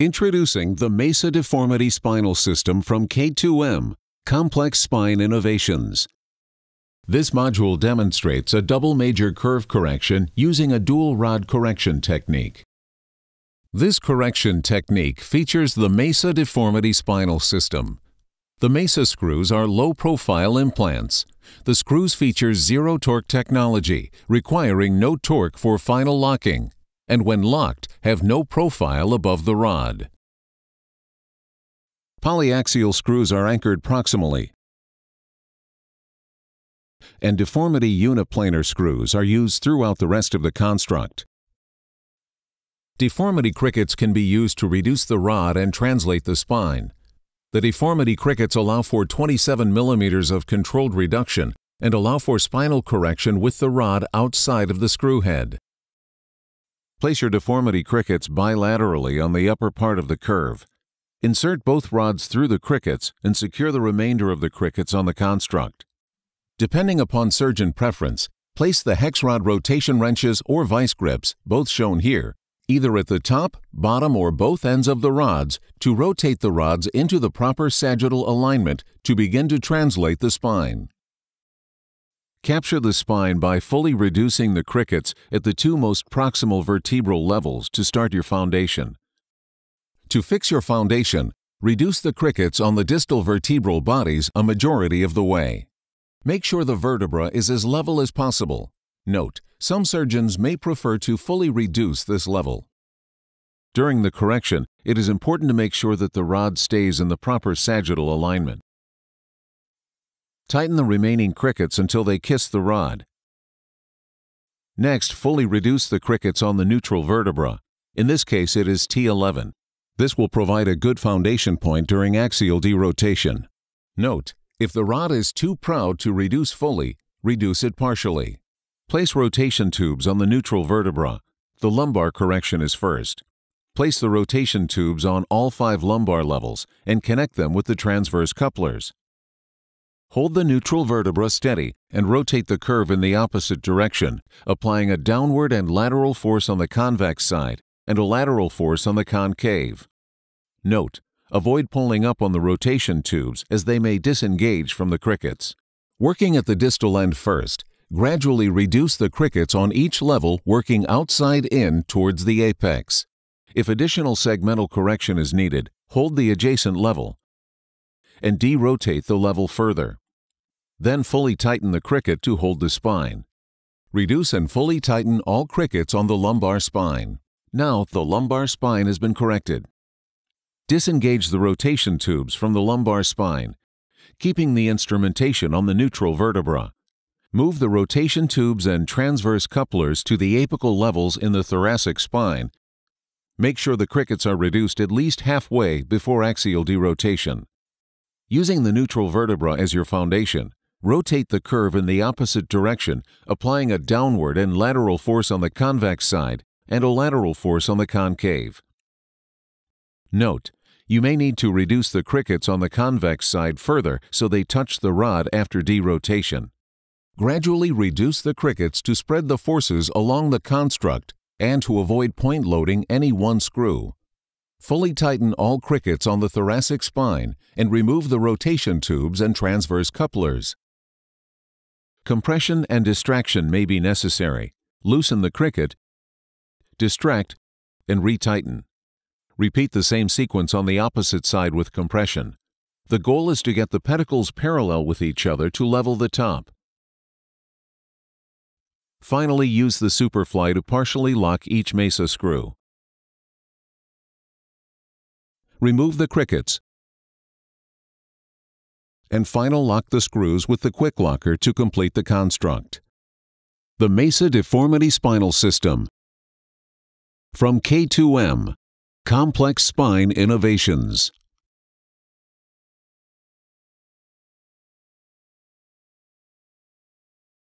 Introducing the Mesa Deformity Spinal System from K2M, Complex Spine Innovations. This module demonstrates a double major curve correction using a dual rod correction technique. This correction technique features the Mesa Deformity Spinal System. The Mesa screws are low-profile implants. The screws feature zero-torque technology, requiring no torque for final locking, and when locked, have no profile above the rod. Polyaxial screws are anchored proximally, and deformity uniplanar screws are used throughout the rest of the construct. Deformity crickets can be used to reduce the rod and translate the spine. The deformity crickets allow for 27 millimeters of controlled reduction and allow for spinal correction with the rod outside of the screw head. Place your deformity crickets bilaterally on the upper part of the curve. Insert both rods through the crickets and secure the remainder of the crickets on the construct. Depending upon surgeon preference, place the hex rod rotation wrenches or vice grips, both shown here, either at the top, bottom, or both ends of the rods to rotate the rods into the proper sagittal alignment to begin to translate the spine. Capture the spine by fully reducing the crickets at the two most proximal vertebral levels to start your foundation. To fix your foundation, reduce the crickets on the distal vertebral bodies a majority of the way. Make sure the vertebra is as level as possible. Note, some surgeons may prefer to fully reduce this level. During the correction, it is important to make sure that the rod stays in the proper sagittal alignment. Tighten the remaining crickets until they kiss the rod. Next, fully reduce the crickets on the neutral vertebra. In this case, it is T11. This will provide a good foundation point during axial derotation. Note, if the rod is too proud to reduce fully, reduce it partially. Place rotation tubes on the neutral vertebra. The lumbar correction is first. Place the rotation tubes on all 5 lumbar levels and connect them with the transverse couplers. Hold the neutral vertebra steady and rotate the curve in the opposite direction, applying a downward and lateral force on the convex side and a lateral force on the concave. Note, avoid pulling up on the rotation tubes as they may disengage from the crickets. Working at the distal end first, gradually reduce the crickets on each level working outside in towards the apex. If additional segmental correction is needed, hold the adjacent level and derotate the level further. Then fully tighten the cricket to hold the spine. Reduce and fully tighten all crickets on the lumbar spine. Now the lumbar spine has been corrected. Disengage the rotation tubes from the lumbar spine, keeping the instrumentation on the neutral vertebra. Move the rotation tubes and transverse couplers to the apical levels in the thoracic spine. Make sure the crickets are reduced at least halfway before axial derotation. Using the neutral vertebra as your foundation, rotate the curve in the opposite direction, applying a downward and lateral force on the convex side and a lateral force on the concave. Note, you may need to reduce the crickets on the convex side further so they touch the rod after derotation. Gradually reduce the crickets to spread the forces along the construct and to avoid point loading any one screw. Fully tighten all crickets on the thoracic spine and remove the rotation tubes and transverse couplers. Compression and distraction may be necessary. Loosen the cricket, distract, and retighten. Repeat the same sequence on the opposite side with compression. The goal is to get the pedicles parallel with each other to level the top. Finally, use the Superfly to partially lock each Mesa screw. Remove the crickets and final lock the screws with the quick locker to complete the construct. The Mesa Deformity Spinal System from K2M, Complex Spine Innovations.